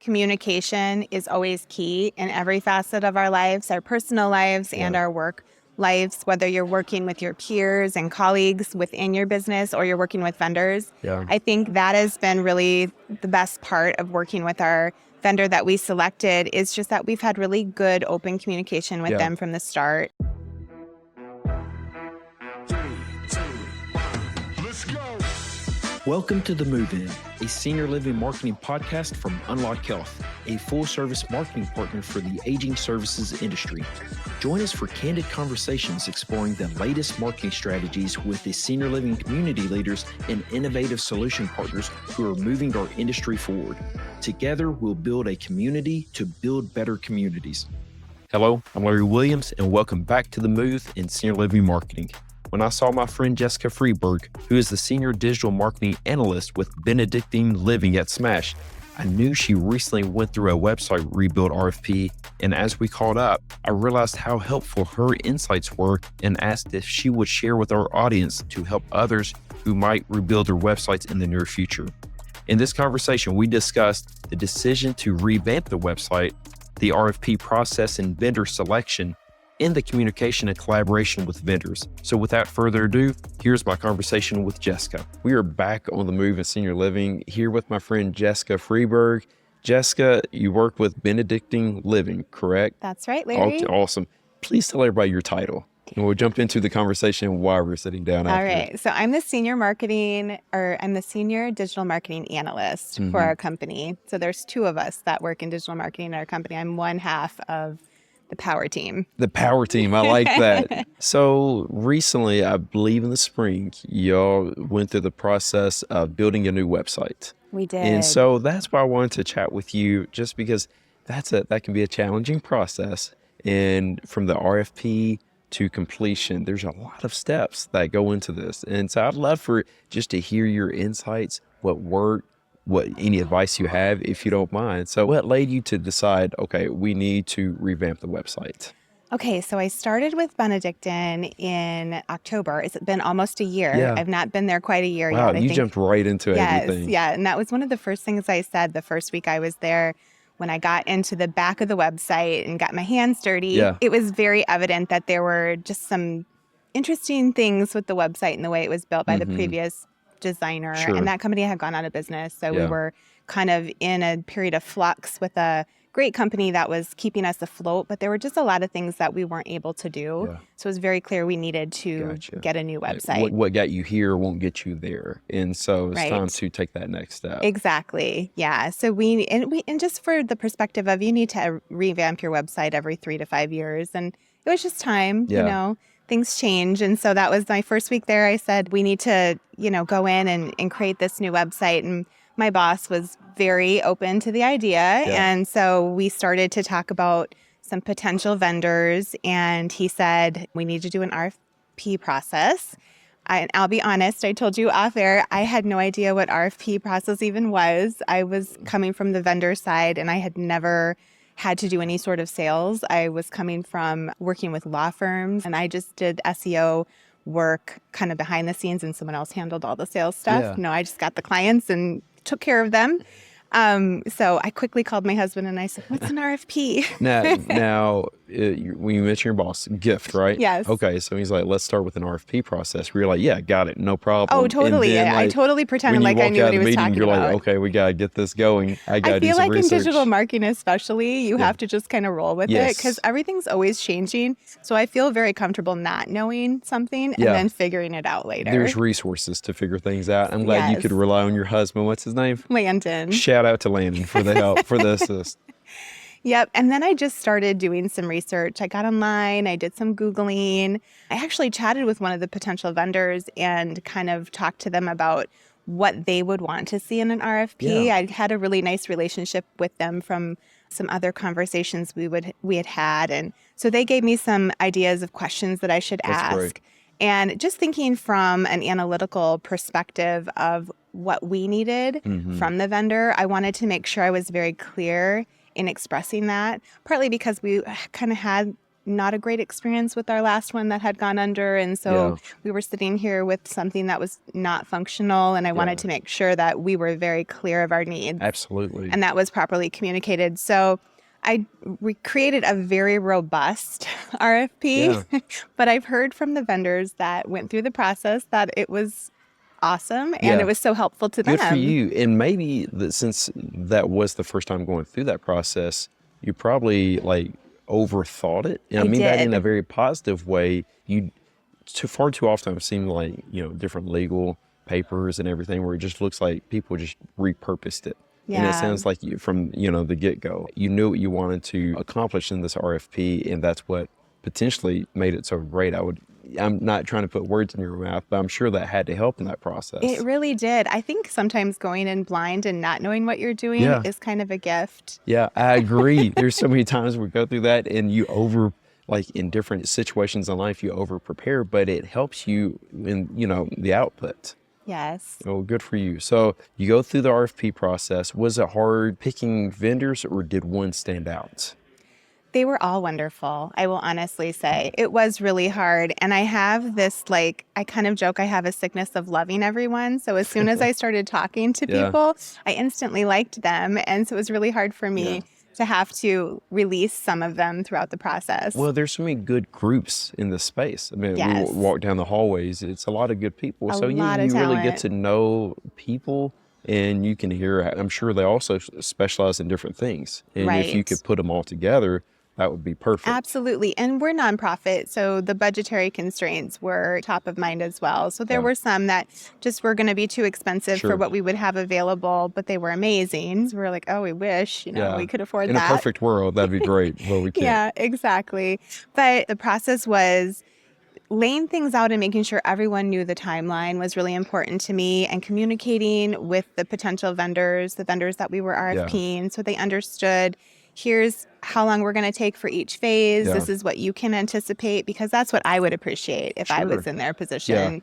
communication is always key in every facet of our lives, our personal lives and our work lives, whether you're working with your peers and colleagues within your business or you're working with vendors. Yeah. I think that has been really the best part of working with our vendor that we selected is just that we've had really good open communication with them from the start. Welcome to The Move-In, a senior living marketing podcast from Unlock Health, a full-service marketing partner for the aging services industry. Join us for candid conversations exploring the latest marketing strategies with the senior living community leaders and innovative solution partners who are moving our industry forward. Together, we'll build a community to build better communities. Hello, I'm Larry Williams, and welcome back to The Move in Senior Living Marketing. When I saw my friend Jessica Freeburg, who is the Senior Digital Marketing Analyst with Benedictine Living at Smash, I knew she recently went through a website rebuild RFP, and as we called up, I realized how helpful her insights were and asked if she would share with our audience to help others who might rebuild their websites in the near future. In this conversation, we discussed the decision to revamp the website, the RFP process and vendor selection, in the communication and collaboration with vendors. So without further ado, here's my conversation with Jessica. We are back on The Move in Senior Living here with my friend Jessica Freeburg. Jessica, you work with Benedictine Living, correct? That's right, Larry. Awesome. Please tell everybody your title. And we'll jump into the conversation while we're sitting down after. All right. So I'm the senior digital marketing analyst for our company. So there's two of us that work in digital marketing in our company. I'm one half of the power team. The power team. I like that. So recently, I believe in the spring, y'all went through the process of building a new website. We did. And so that's why I wanted to chat with you, just because that can be a challenging process. And from the RFP to completion, there's a lot of steps that go into this. And so I'd love for just to hear your insights, what worked, any advice you have, if you don't mind. So what led you to decide, okay, we need to revamp the website? Okay, so I started with Benedictine in October. It's been almost a year. Yeah. I've not been there quite a year Wow, yet. you jumped right into everything. Yeah, and that was one of the first things I said the first week I was there. When I got into the back of the website and got my hands dirty, it was very evident that there were just some interesting things with the website and the way it was built by the previous designer. Sure. And that company had gone out of business. So we were kind of in a period of flux with a great company that was keeping us afloat, but there were just a lot of things that we weren't able to do. Yeah. So it was very clear we needed to get a new website. What got you here won't get you there. And so it's time to take that next step. Exactly. Yeah. So we just for the perspective of you need to revamp your website every 3 to 5 years. And it was just time, you know. Things change. And so that was my first week there. I said, we need to, go in and create this new website. And my boss was very open to the idea. And so we started to talk about some potential vendors. And he said, we need to do an RFP process. I'll be honest, I told you off air, I had no idea what RFP process even was. I was coming from the vendor side and I had never had to do any sort of sales. I was coming from working with law firms and I just did SEO work kind of behind the scenes and someone else handled all the sales stuff. Yeah. No, I just got the clients and took care of them. So I quickly called my husband and I said, what's an RFP? Now, when you mentioned your boss, Gift, right? Yes. Okay, so he's like, let's start with an RFP process. We're like, yeah, got it, no problem. Oh, totally. Then, I totally pretended like I knew what he was talking you're about. Like, okay, we got to get this going. I feel like research. in digital marketing especially, you have to just kind of roll with it because everything's always changing. So I feel very comfortable not knowing something and then figuring it out later. There's resources to figure things out. I'm glad you could rely on your husband. What's his name? Landon. Shout out to Landon for the help, for the assist. Yep. And then I just started doing some research. I got online. I did some Googling. I actually chatted with one of the potential vendors and kind of talked to them about what they would want to see in an RFP. Yeah. I had a really nice relationship with them from some other conversations we had had. And so they gave me some ideas of questions that I should ask. Great. And just thinking from an analytical perspective of what we needed from the vendor, I wanted to make sure I was very clear in expressing that, partly because we kind of had not a great experience with our last one that had gone under. And so we were sitting here with something that was not functional. And I wanted to make sure that we were very clear of our needs. Absolutely. And that was properly communicated. So I created a very robust RFP, but I've heard from the vendors that went through the process that it was awesome and it was so helpful to them. Good for you. And maybe since that was the first time going through that process, you probably like overthought it. And I mean that in a very positive way. Far too often I've seen like, different legal papers and everything where it just looks like people just repurposed it. And it sounds like you from, the get-go, you knew what you wanted to accomplish in this RFP, and that's what potentially made it so great. I'm not trying to put words in your mouth, but I'm sure that had to help in that process. It really did. I think sometimes going in blind and not knowing what you're doing is kind of a gift. Yeah, I agree. There's so many times we go through that and like in different situations in life, you over prepare, but it helps you in, the output. Yes. Oh, good for you. So you go through the RFP process. Was it hard picking vendors or did one stand out? They were all wonderful, I will honestly say. It was really hard. And I have this, I kind of joke, I have a sickness of loving everyone. So as soon as I started talking to people, I instantly liked them. And so it was really hard for me to have to release some of them throughout the process. Well, there's so many good groups in this space. I mean, we walk down the hallways, it's a lot of good people. So you really get to know people and you can hear, I'm sure they also specialize in different things. And if you could put them all together, that would be perfect. Absolutely. And we're nonprofit, so the budgetary constraints were top of mind as well. So there were some that just were going to be too expensive for what we would have available, but they were amazing. So we're like, oh, we wish, we could afford that. In a perfect world, that'd be great. Well, we can't. Yeah, exactly. But the process was laying things out and making sure everyone knew the timeline was really important to me, and communicating with the potential vendors, the vendors that we were RFPing, so they understood, here's how long we're going to take for each phase. This is what you can anticipate, because that's what I would appreciate if I was in their position. Yeah.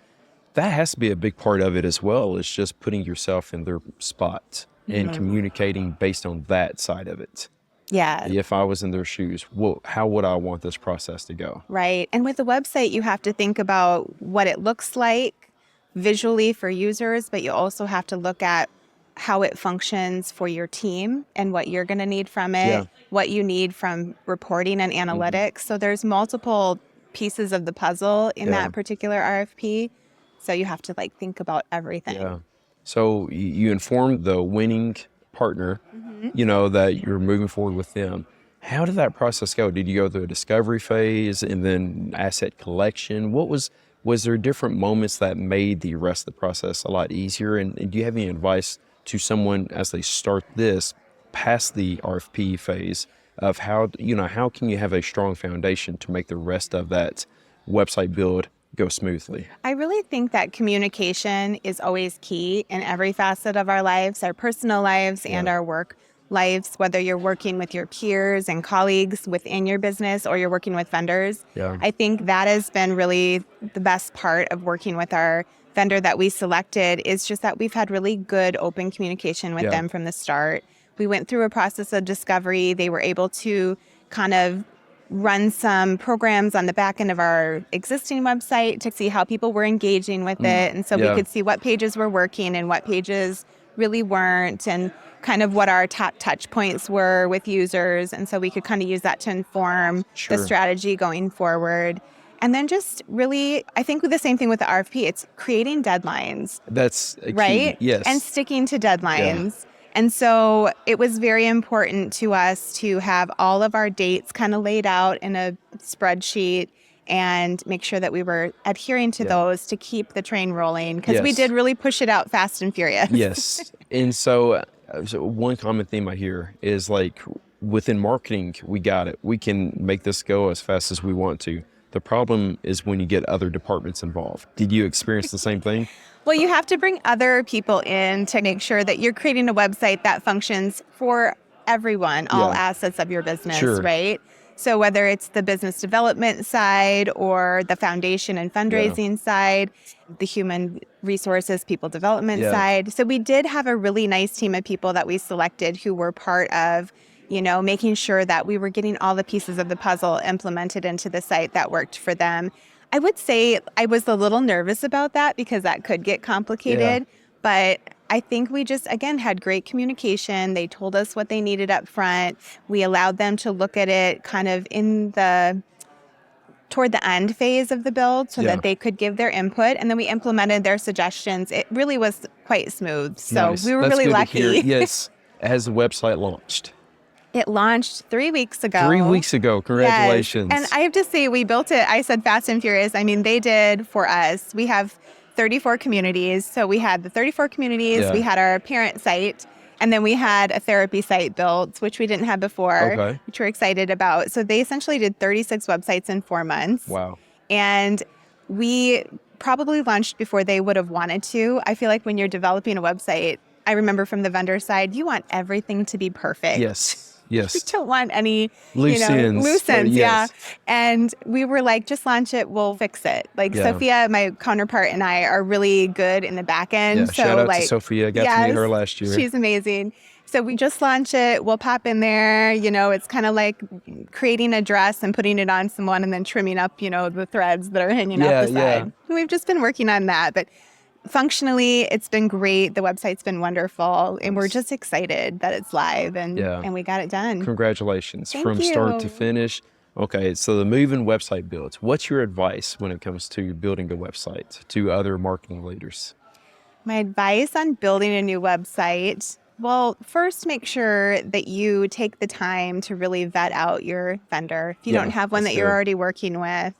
That has to be a big part of it as well. It's just putting yourself in their spot and communicating based on that side of it. Yeah. If I was in their shoes, how would I want this process to go? Right. And with the website, you have to think about what it looks like visually for users, but you also have to look at how it functions for your team and what you're going to need from it, what you need from reporting and analytics. So there's multiple pieces of the puzzle in that particular RFP. So you have to think about everything. Yeah. So you informed the winning partner, that you're moving forward with them. How did that process go? Did you go through a discovery phase and then asset collection? Was there different moments that made the rest of the process a lot easier? And do you have any advice to someone as they start this past the RFP phase of how can you have a strong foundation to make the rest of that website build go smoothly? I really think that communication is always key in every facet of our lives, our personal lives and our work lives, whether you're working with your peers and colleagues within your business or you're working with vendors. I think that has been really the best part of working with our vendor that we selected, is just that we've had really good open communication with them from the start. We went through a process of discovery. They were able to kind of run some programs on the back end of our existing website to see how people were engaging with it. And so we could see what pages were working and what pages really weren't, and kind of what our top touch points were with users. And so we could kind of use that to inform the strategy going forward. And then just really, I think with the same thing with the RFP, it's creating deadlines. That's a key. Right? Yes. And sticking to deadlines. And so it was very important to us to have all of our dates kind of laid out in a spreadsheet and make sure that we were adhering to those to keep the train rolling, because we did really push it out fast and furious. Yes. And so one common theme I hear is within marketing, we got it. We can make this go as fast as we want to. The problem is when you get other departments involved. Did you experience the same thing? Well, you have to bring other people in to make sure that you're creating a website that functions for everyone, all assets of your business, right? So whether it's the business development side or the foundation and fundraising side, the human resources, people development side. So we did have a really nice team of people that we selected who were part of making sure that we were getting all the pieces of the puzzle implemented into the site that worked for them. I would say I was a little nervous about that because that could get complicated, but I think we just, again, had great communication. They told us what they needed up front. We allowed them to look at it kind of toward the end phase of the build so that they could give their input, and then we implemented their suggestions. It really was quite smooth. So we were really lucky. Yes. Has the website launched? It launched 3 weeks ago. 3 weeks ago. Congratulations. Yes. And I have to say, we built it, I said fast and furious. I mean, they did for us. We have 34 communities. So we had the 34 communities, we had our parent site, and then we had a therapy site built, which we didn't have before, which we're excited about. So they essentially did 36 websites in 4 months. Wow. And we probably launched before they would have wanted to. I feel like when you're developing a website, I remember from the vendor side, you want everything to be perfect. Yes. You don't want any loose ends. Yeah. And we were like, just launch it, we'll fix it. Like Sophia, my counterpart, and I are really good in the back end. Yeah, so shout out to Sophia. Got to meet her last year. She's amazing. So we just launch it, we'll pop in there, it's kind of like creating a dress and putting it on someone and then trimming up, the threads that are hanging off the side. We've just been working on that. But functionally, it's been great. The website's been wonderful, and we're just excited that it's live and we got it done. Congratulations. Thank you. Start to finish. Okay, so the moving website builds. What's your advice when it comes to building a website to other marketing leaders? My advice on building a new website, well, first make sure that you take the time to really vet out your vendor. If you don't have one that you're already working with,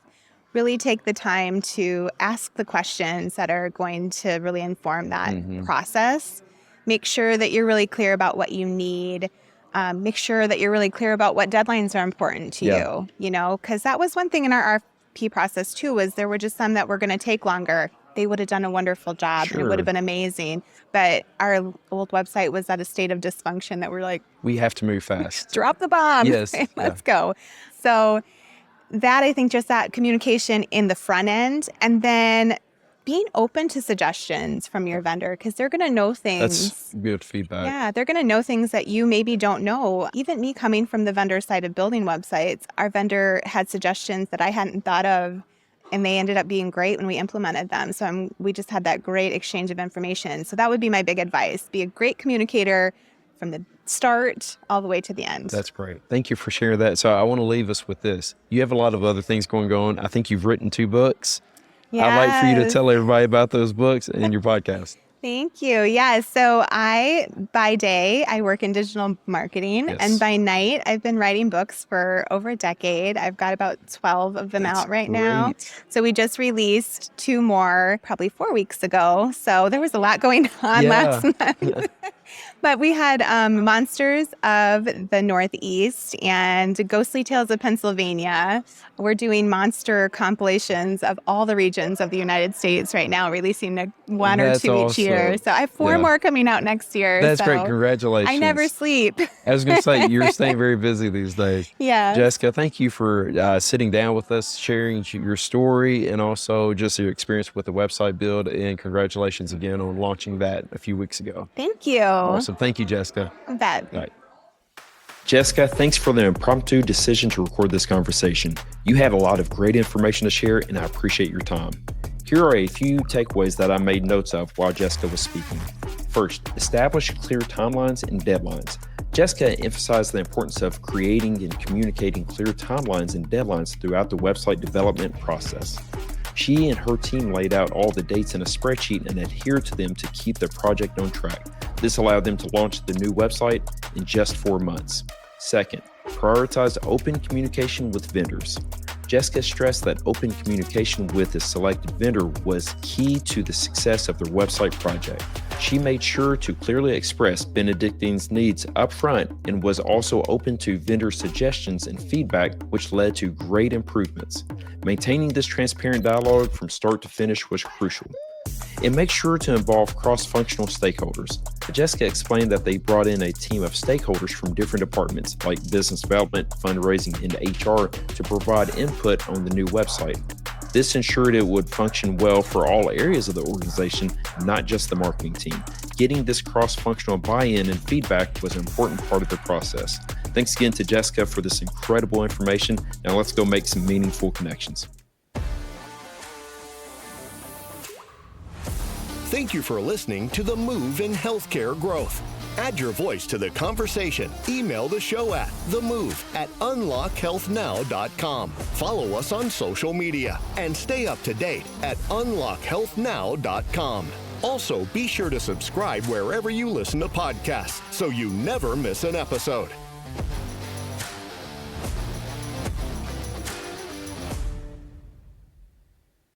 really take the time to ask the questions that are going to really inform that process. Make sure that you're really clear about what you need. Make sure that you're really clear about what deadlines are important to you, because that was one thing in our RFP process too, was there were just some that were going to take longer. They would have done a wonderful job. It would have been amazing. But our old website was at a state of dysfunction that we're like, we have to move fast. Drop the bomb. Yes. Let's go. So that, I think, just that communication in the front end, and then being open to suggestions from your vendor, because they're going to know things. That's good feedback. Yeah, they're going to know things that you maybe don't know. Even me coming from the vendor side of building websites, our vendor had suggestions that I hadn't thought of, and they ended up being great when we implemented them. So we just had that great exchange of information. So that would be my big advice. Be a great communicator from the start all the way to the end. That's great. Thank you for sharing that. So I want to leave us with this. You have a lot of other things going on. I think you've written 2 books. Yes. I'd like for you to tell everybody about those books and your podcast. Thank you. Yeah. So by day, I work in digital marketing. Yes. And by night, I've been writing books for over a decade. I've got about 12 of them out right now. So we just released 2 more, probably 4 weeks ago. So there was a lot going on last month. But we had Monsters of the Northeast and Ghostly Tales of Pennsylvania. We're doing monster compilations of all the regions of the United States right now, releasing 1 or 2 each year. So I have 4 more coming out next year. That's great. Congratulations. I never sleep. I was going to say, you're staying very busy these days. Yeah. Jessica, thank you for sitting down with us, sharing your story, and also just your experience with the website build. And congratulations again on launching that a few weeks ago. Thank you. Awesome. Thank you, Jessica. I bet. All right. Jessica, thanks for the impromptu decision to record this conversation. You have a lot of great information to share, and I appreciate your time. Here are a few takeaways that I made notes of while Jessica was speaking. First, establish clear timelines and deadlines. Jessica emphasized the importance of creating and communicating clear timelines and deadlines throughout the website development process. She and her team laid out all the dates in a spreadsheet and adhered to them to keep the project on track. This allowed them to launch the new website in just 4 months. Second, prioritize open communication with vendors. Jessica stressed that open communication with a selected vendor was key to the success of their website project. She made sure to clearly express Benedictine's needs up front and was also open to vendor suggestions and feedback, which led to great improvements. Maintaining this transparent dialogue from start to finish was crucial. And make sure to involve cross-functional stakeholders. Jessica explained that they brought in a team of stakeholders from different departments like business development, fundraising, and HR to provide input on the new website. This ensured it would function well for all areas of the organization, not just the marketing team. Getting this cross-functional buy-in and feedback was an important part of the process. Thanks again to Jessica for this incredible information. Now let's go make some meaningful connections. Thank you for listening to The Move in Healthcare Growth. Add your voice to the conversation. Email the show at themove@unlockhealthnow.com. Follow us on social media and stay up to date at unlockhealthnow.com. Also, be sure to subscribe wherever you listen to podcasts so you never miss an episode.